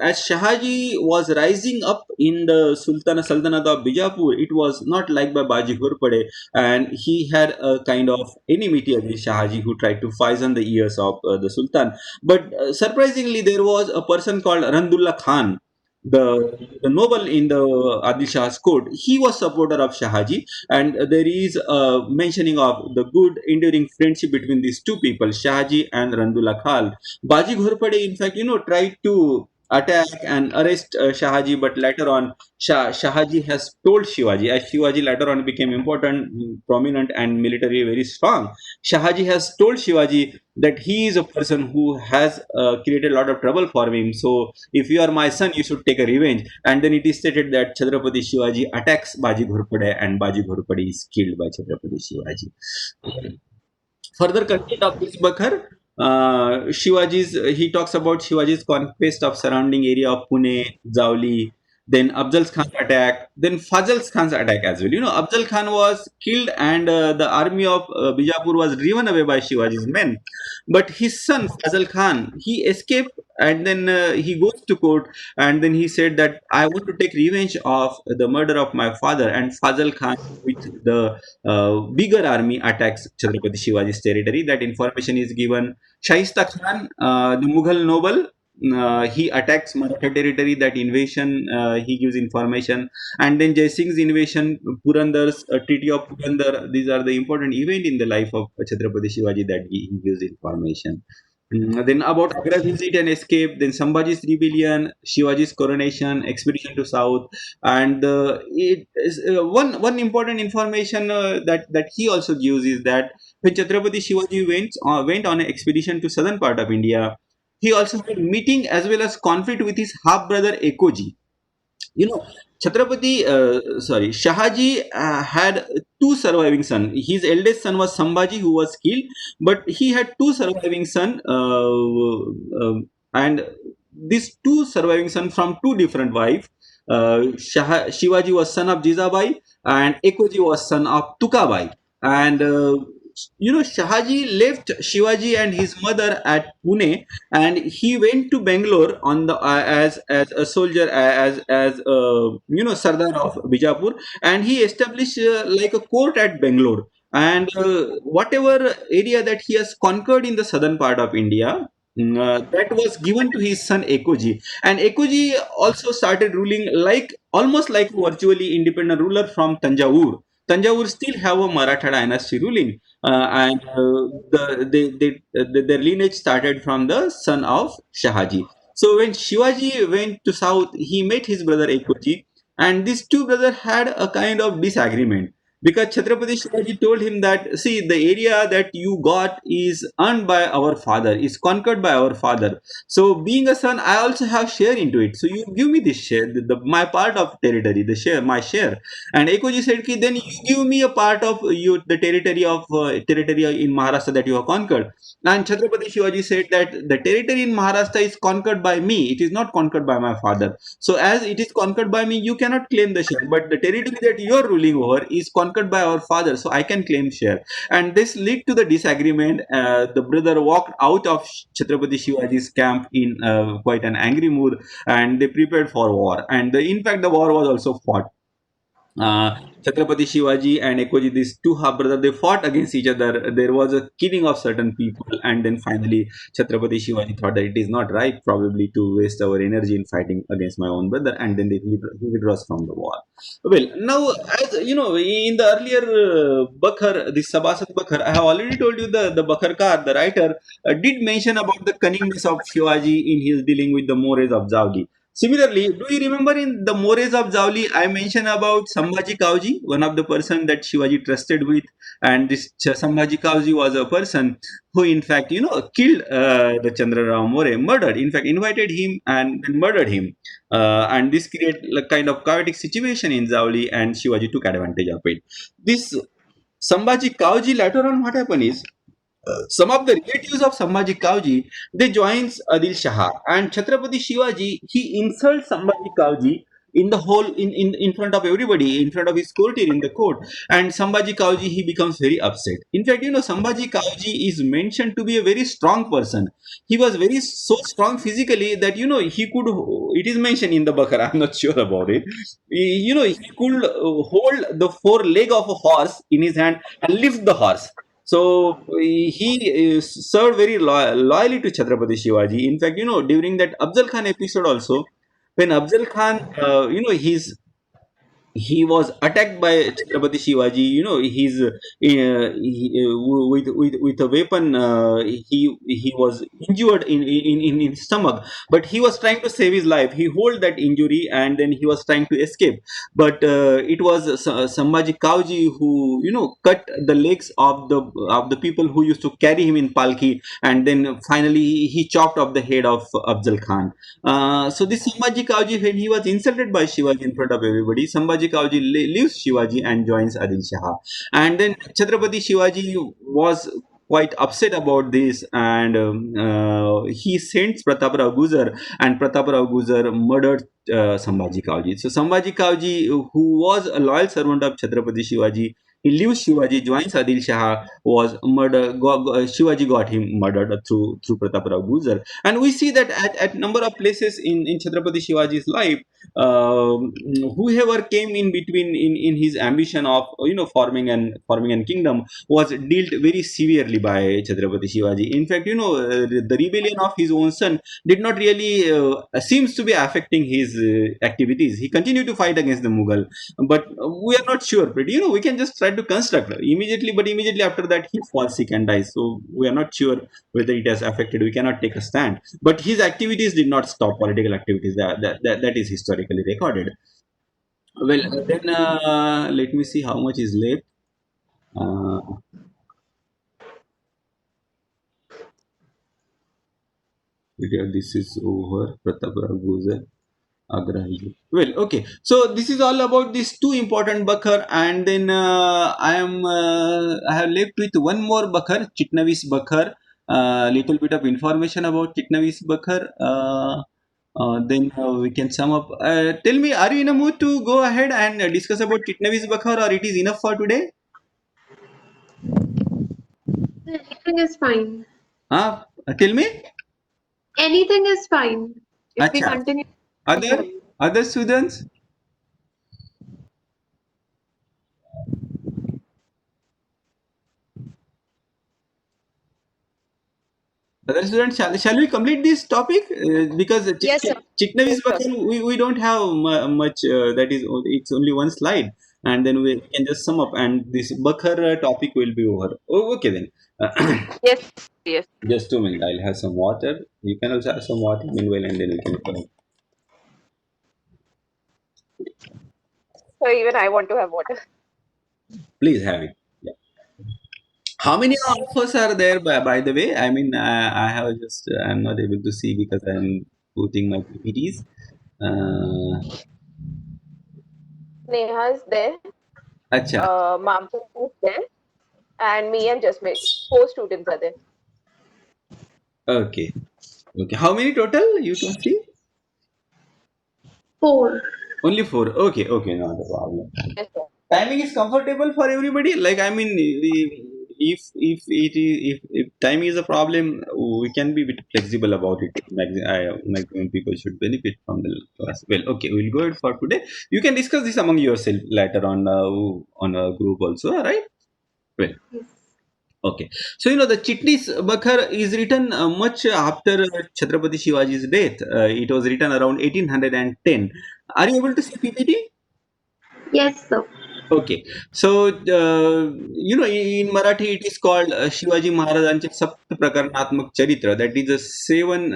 as Shahji was rising up in the Sultanate of Bijapur, it was not liked by Baji Ghorpade, and he had a kind of enmity against Shahji, who tried to poison the ears of the Sultan. But surprisingly, there was a person called Randullah Khan. the noble in the Adil Shah's court, he was supporter of Shahji, and there is a mentioning of the good enduring friendship between these two people, Shahji and Randula Khal. Baji Ghorpade, in fact, tried to attack and arrest Shahji, but later on, Shahji has told Shivaji, as Shivaji later on became important, prominent, and military very strong. Shahji has told Shivaji that he is a person who has created a lot of trouble for him. So, if you are my son, you should take a revenge. And then it is stated that Chhatrapati Shivaji attacks Baji Ghorpade, and Baji Ghorpade is killed by Chhatrapati Shivaji. Further content of this Bakhar, he talks about Shivaji's conquest of surrounding area of Pune, Zawli, then Abdul Khan's attack, then Fazal Khan's attack as well. Abdul Khan was killed, and the army of Bijapur was driven away by Shivaji's men. But his son Fazal Khan, he escaped, and then he goes to court, and then he said that I want to take revenge of the murder of my father. And Fazal Khan, with the bigger army, attacks Chhatrapati Shivaji's territory. That information is given. Shaista Khan, the Mughal noble, he attacks Maratha territory. That invasion, he gives information. And then Jai Singh's invasion, Purandar's Treaty of Purandar. These are the important event in the life of Chhatrapati Shivaji that he gives information. Then about Agra visit and escape, then Sambhaji's rebellion, Shivaji's coronation, expedition to south, and it is, one important information that he also gives is that when Chhatrapati Shivaji went on an expedition to southern part of India, he also had meeting as well as conflict with his half brother Ekoji. you know Shahadji had two surviving sons. His eldest son was Sambhaji, who was killed, but he had two surviving sons, and these two surviving sons from two different wives. Shivaji was son of Jizabai, and Ekoji was son of Tukabai. And Shahadji left Shivaji and his mother at Pune, and he went to Bangalore on the as a soldier, as Sardar of Bijapur, and he established like a court at Bangalore. And whatever area that he has conquered in the southern part of India, that was given to his son Ekoji. And Ekoji also started ruling like almost like virtually independent ruler from Tanjavur. Tanjavur still have a Maratha dynasty ruling, and their lineage started from the son of Shahadji. So when Shivaji went to south, he met his brother Ekoji, and these two brothers had a kind of disagreement, because Chhatrapati Shivaji told him that, see, the area that you got is earned by our father, is conquered by our father. So being a son, I also have share into it. So you give me this share, my part of territory, the share, my share. And Ekoji said, Ki, then you give me a part of you, the territory in Maharashtra that you have conquered. And Chhatrapati Shivaji said that the territory in Maharashtra is conquered by me. It is not conquered by my father. So as it is conquered by me, you cannot claim the share. But the territory that you are ruling over is conquered by our father, so I can claim share. And this led to the disagreement. The brother walked out of Chhatrapati Shivaji's camp in quite an angry mood, and they prepared for war. And in fact, the war was also fought. Chhatrapati Shivaji and Ekoji, these two half brothers, they fought against each other. There was a killing of certain people, and then finally Chhatrapati Shivaji thought that it is not right, probably, to waste our energy in fighting against my own brother, and then he withdraws from the war. Well, now, as you know, in the earlier Bakhar, the Sabhasad Bakhar, I have already told you the Bakharkar, the writer, did mention about the cunningness of Shivaji in his dealing with the Mores of Zavgi. Similarly, do you remember in the Mores of Zavli, I mentioned about Sambhaji Kauji, one of the person that Shivaji trusted with, and this Sambhaji Kauji was a person who, in fact, killed the Chandra Rao More, murdered, in fact, invited him and then murdered him, and this created a kind of chaotic situation in Zavli, and Shivaji took advantage of it. This Sambhaji Kauji, later on, what happened is, some of the relatives of Sambhaji Kauji, they joins Adil Shah, and Chhatrapati Shivaji, he insults Sambhaji Kauji in the whole in front of everybody, in front of his courtier in the court. And Sambhaji Kauji, he becomes very upset. In fact, Sambhaji Kauji is mentioned to be a very strong person. He was very so strong physically that he could, it is mentioned in the Bakar, I'm not sure about it. He could hold the four leg of a horse in his hand and lift the horse. So he served very loyally to Chhatrapati Shivaji. In fact, during that Abdul Khan episode also, when Afzal Khan, he was attacked by Chhatrapati Shivaji. With a weapon. He was injured in his stomach, but he was trying to save his life. He hold that injury, and then he was trying to escape. But it was Sambhaji Kauji who cut the legs of the people who used to carry him in palki, and then finally he chopped off the head of Afzal Khan. So this Sambhaji Kauji, when he was insulted by Shivaji in front of everybody, Sambhaji Kauji leaves Shivaji and joins Adil Shah. And then Chhatrapati Shivaji was quite upset about this, and he sent Prataparao Guzar, and Prataparao Guzar murdered Sambhaji Kauji. So Sambhaji Kauji, who was a loyal servant of Chhatrapati Shivaji, he leaves Shivaji, joins Adil Shah, was murdered. Shivaji got him murdered through Prataparao Guzar. And we see that at number of places in Chhatrapati Shivaji's life, whoever came in between in his ambition of forming an kingdom was dealt very severely by Chhatrapati Shivaji. In fact, the rebellion of his own son did not really seems to be affecting his activities. He continued to fight against the Mughal, but we are not sure. But we can just try to construct immediately, but immediately after that he falls sick and dies. So we are not sure whether it has affected. We cannot take a stand. But his activities did not stop. Political activities that is historically recorded. Well, then let me see how much is left. Uh, this is over. Pratap Guzar. Agra Hill. Well, okay. So this is all about these two important Bakhar, and then I have left with one more Bakhar, Chitnavis Bakhar. Little bit of information about Chitnavis Bakhar. Then we can sum up. Tell me, are you in a mood to go ahead and discuss about Chitnavis Bakhar, or it is enough for today? Anything is fine. Tell me. Anything is fine. If we Acha. continue, it's Other fine. other students. Other students, shall we complete this topic? Because Yes, sir. Chitnavis Yes, sir. Bakhar, we don't have much. That is, it's only one slide, and then we can just sum up, and this Bakhar topic will be over. Oh, okay then. Yes, yes. Just 2 minutes. I'll have some water. You can also have some water meanwhile, and then we can go. So even I want to have water. Please have it. Yeah. How many offers are there, by the way? I mean, I have just, I'm not able to see because I'm putting my PPTs. Neha is there. Acha. Mampu is there. And me and just me. 4 students are there. Okay. Okay. How many total you can see? 4. Only four. Okay. Okay. Not a problem. Yes, sir. Timing is comfortable for everybody. Like, I mean, if time is a problem, we can be a bit flexible about it. Maximum people should benefit from the class. Well, okay, we'll go ahead for today. You can discuss this among yourself later on a group also. All right. Well. Yes. Okay, so the Chitnis Bakhar is written much after Chhatrapati Shivaji's death. It was written around 1810. Are you able to see PPT? Yes, sir. Okay, so in Marathi it is called Shivaji Maharajanचे सप्त प्रकरणात्मक Charitra. That is the seven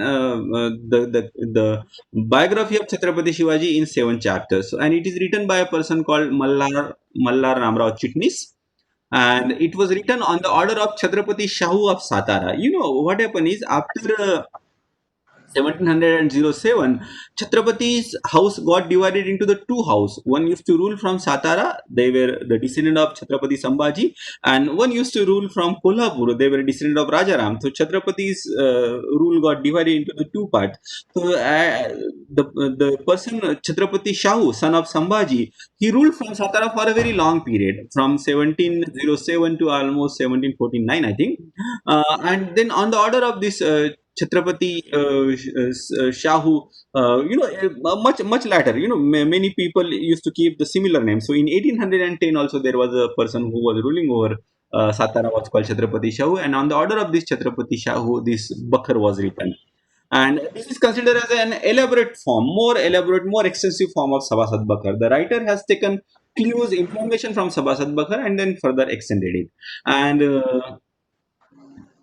the biography of Chhatrapati Shivaji in 7 chapters. And it is written by a person called Mallar Ramrao Chitnis. And it was written on the order of Chhatrapati Shahu of Satara. What happened is after 1707, Chhatrapati's house got divided into the two houses. One used to rule from Satara, they were the descendant of Chhatrapati Sambhaji, and one used to rule from Kolhapur, they were descendant of Rajaram. So Chhatrapati's rule got divided into the two parts. So the person Chhatrapati Shahu, son of Sambhaji, he ruled from Satara for a very long period, from 1707 to almost 1749, I think. And then on the order of this Chhatrapati Shahu, much later, many people used to keep the similar name. So in 1810 also there was a person who was ruling over Satara was called Chhatrapati Shahu, and on the order of this Chhatrapati Shahu, this Bakhar was written. and this is considered as an elaborate form, more elaborate, more extensive form of Sabhasad Bakhar. The writer has taken clues, information from Sabhasad Bakhar and then further extended it. And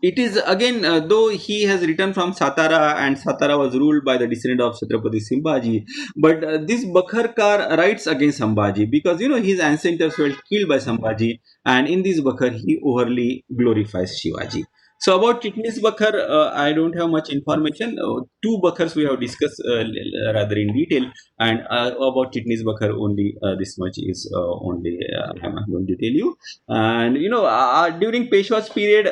it is again, though he has written from Satara, and Satara was ruled by the descendant of Chhatrapati Shivaji, but this Bakharkar writes against Sambhaji because his ancestors were killed by Sambhaji, and in this Bakhar he overly glorifies Shivaji. So about Chitnis Bakhar, I don't have much information. Two Bakhars we have discussed rather in detail, and about Chitnis Bakhar only this much is only I'm going to tell you. And during Peshwa's period,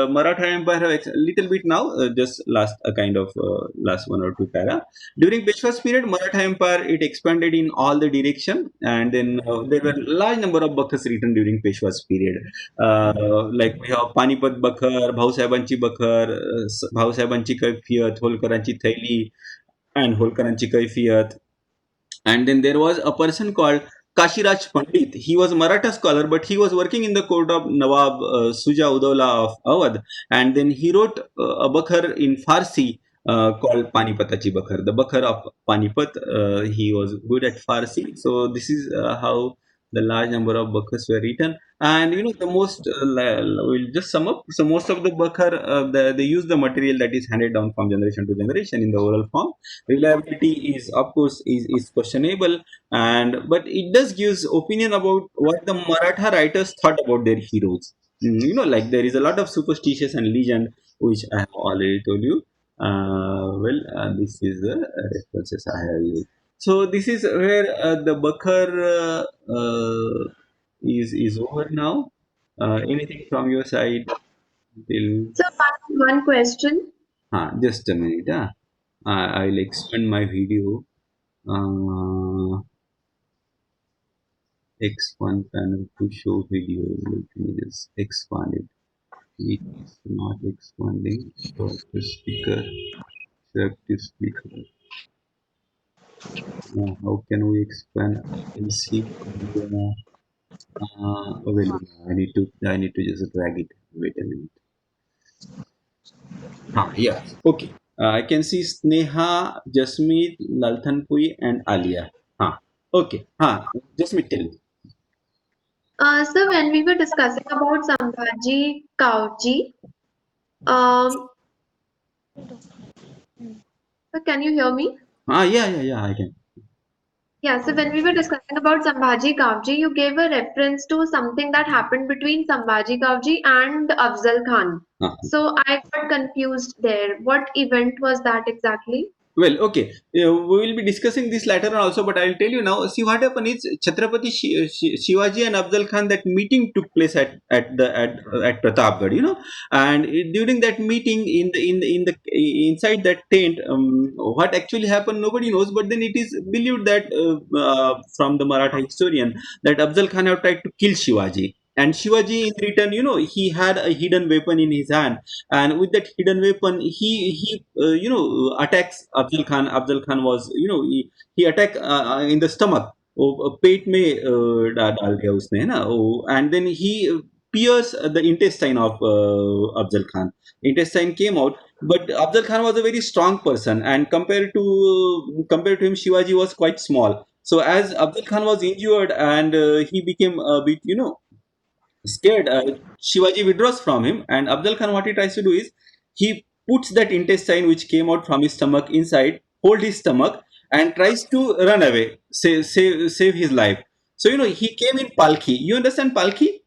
Maratha Empire have little bit now, just last a kind of last one or two para. During Peshwa's period, Maratha Empire it expanded in all the direction, and then there were large number of Bakhars written during Peshwa's period. Like we have Panipat Bakhar, Bhausahebanchi Bakhar, Bhausahebanchi Kaifiyat, Holkaranchi Thaili, and Holkaranchi Kaifiyat. And then there was a person called Kashiraj Pandit. He was a Maratha scholar, but he was working in the court of Nawab Suja Udaula of Awadh. And then he wrote a Bakhar in Farsi called Panipatachi Bakhar, the Bakhar of Panipat. He was good at Farsi. So this is how the large number of Bakhars were written. And the most, we'll just sum up. So most of the Bakhar, they use the material that is handed down from generation to generation in the oral form. Reliability is of course is questionable, and but it does gives opinion about what the Maratha writers thought about their heroes. Like there is a lot of superstitious and legend which I have already told you. This is the references I have used. So this is where the Bakhar is over now. Anything from your side till So one question. just a minute. I'll expand my video. Expand panel to show video. Let me just expand it. It is not expanding. So the speaker, select the speaker. How can we expand? I can see. I need to just drag it. Wait a minute. Yeah. Okay. I can see Sneha, Jasmeet, Lalthanpui, and Alia. Okay. Jasmeet, tell me. So when we were discussing about Sambhaji Kauji, um, so can you hear me? Yeah, I can. Yeah, so when we were discussing about Sambhaji Kauji, you gave a reference to something that happened between Sambhaji Kauji and Afzal Khan. Uh, So I got confused there. What event was that exactly? Well, okay. We will be discussing this later on also, but I'll tell you now. See what happened is Chhatrapati Shivaji and Abdul Khan. That meeting took place at Pratapgarh, and during that meeting in the inside that tent, what actually happened nobody knows. But then it is believed that from the Maratha historian that Abdul Khan have tried to kill Shivaji. And Shivaji, in return, he had a hidden weapon in his hand, and with that hidden weapon he attacks Abdul Khan. Abdul Khan was he attack in the stomach. पेट में डाल दिया उसने है ना and then he pierced the intestine of Abdul Khan. Intestine came out, but Abdul Khan was a very strong person, and compared to him Shivaji was quite small. So as Abdul Khan was injured and he became a bit scared, Shivaji withdraws from him, and Abdul Khan what he tries to do is he puts that intestine which came out from his stomach inside, hold his stomach, and tries to run away, save his life. So he came in palki. You understand palki?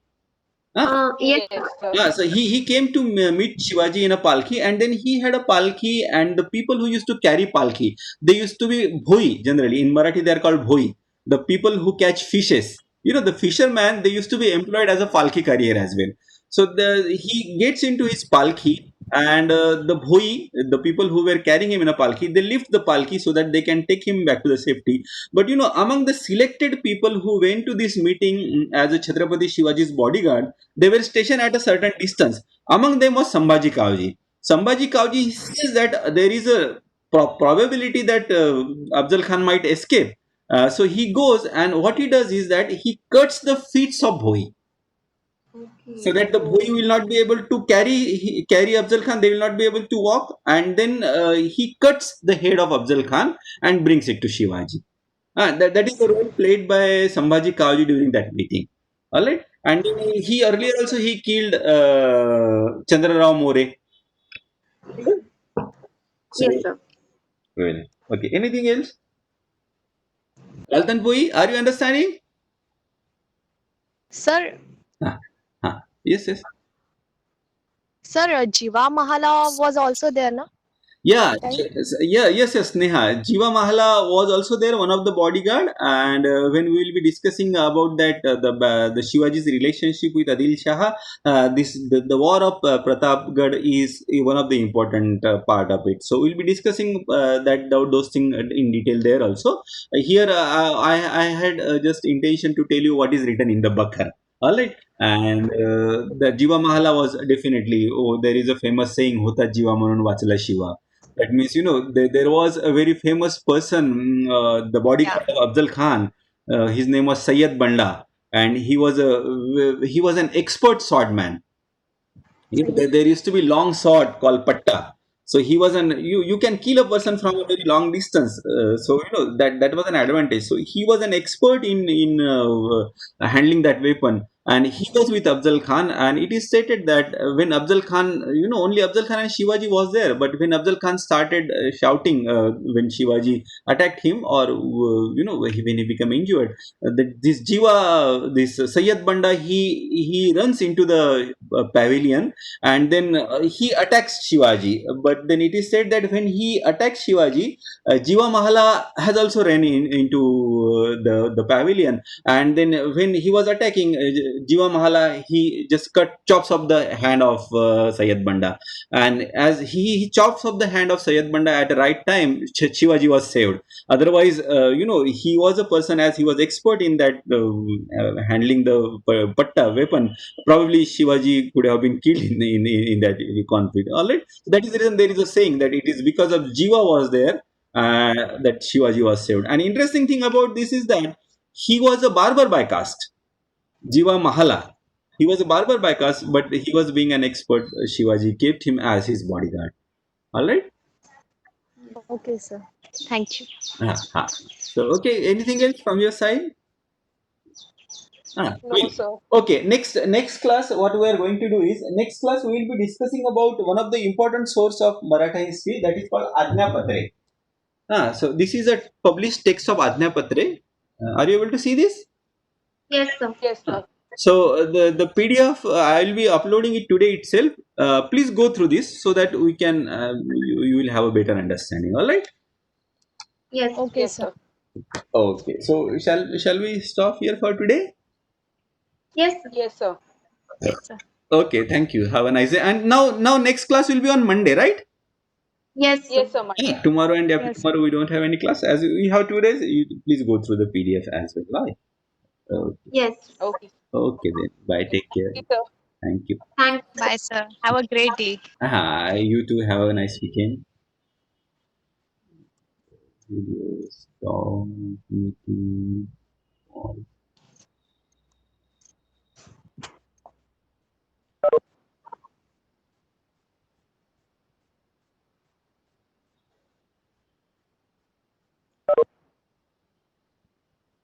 Huh? Yes, Yes, sir. Yeah, so he came to meet Shivaji in a palki, and then he had a palki, and the people who used to carry palki, they used to be bhoi. Generally in Marathi they are called bhoi, the people who catch fishes. The fisherman, they used to be employed as a palki carrier as well. So he gets into his palki, and the bhoi, the people who were carrying him in a palki, they lift the palki so that they can take him back to the safety. But among the selected people who went to this meeting as a Chhatrapati Shivaji's bodyguard, they were stationed at a certain distance. Among them was Sambhaji Kauji. Sambhaji Kauji says that there is a probability that Afzal Khan might escape. So he goes, and what he does is that he cuts the feet of Bhoi. so Okay. that the boy will not be able to carry Afzal Khan. They will not be able to walk, and then he cuts the head of Afzal Khan and brings it to Shivaji. That is the role played by Sambhaji Kaoji during that meeting. All right, and then he earlier also he killed Chandra Rao More. So Yes, sir. well, okay. Anything else? Altan Poi, are you understanding? Sir, Ah, yes, yes. sir, Jiva Mahala was also there, no? Yeah, That time. yes, Neha. Jiva Mahala was also there, one of the bodyguard, and when we will be discussing about that, the Shivaji's relationship with Adil Shah, the war of Pratapgarh is one of the important part of it. So we'll be discussing those things in detail there also. Here, I had just intention to tell you what is written in the Bakhar. All right, and the Jiva Mahala was definitely. Oh, there is a famous saying, "Hota Jiva Manun Vachla Shiva." That means, there was a very famous person, the Yeah. bodyguard of Abdul Khan. His name was Sayyid Banda, and he was an expert swordman. So yeah. There used to be long sword called patta. So he was you can kill a person from a very long distance. So that was an advantage. So he was an expert in handling that weapon, and he was with Afzal Khan. And it is stated that when Afzal Khan, only Afzal Khan and Shivaji was there. But when Afzal Khan started shouting when Shivaji attacked him, or when he became injured, this Sayyid Banda, he runs into the pavilion, and then he attacks Shivaji. But then it is said that when he attacks Shivaji, Jiva Mahala has also ran into the pavilion, and then when he was attacking Jiva Mahala, he just chops off the hand of Sayyid Banda, and as he chops off the hand of Sayyid Banda at the right time, Shivaji was saved. Otherwise, he was a person, as he was expert in that handling the patta weapon. Probably Shivaji could have been killed in that conflict. All right. So that is the reason there is a saying that it is because of Jiva was there that Shivaji was saved. An interesting thing about this is that he was a barber by caste, Jiva Mahala. He was a barber by caste, but he was being an expert. Shivaji kept him as his bodyguard. All right. Okay, sir. Thank you. Uh-huh. So, okay. Anything else from your side? No, Great. sir. Okay, next class, what we are going to do is, next class we will be discussing about one of the important source of Maratha history, that is called Ajna Patre. So this is a published text of Ajna Patre. Are you able to see this? Yes, sir. Yes, Ah, sir. so the PDF I will be uploading it today itself. Please go through this so that we can you will have a better understanding. All right. Yes. Okay, Yes, sir. sir. Okay. So shall we stop here for today? Yes, sir. Yes, sir. Yes, sir. Okay. Thank you. Have a nice day. And now next class will be on Monday, right? Yes, sir. Yes, sir. Yeah, tomorrow and after Yes. tomorrow we don't have any class. As we have 2 days, please go through the PDF as well. Bye. Okay, Yes. Okay. okay then. Bye. Take care. Yes, sir. Thank you. Thank you, sir. Bye, sir. Have a great day. You too have a nice weekend. Video stop meeting.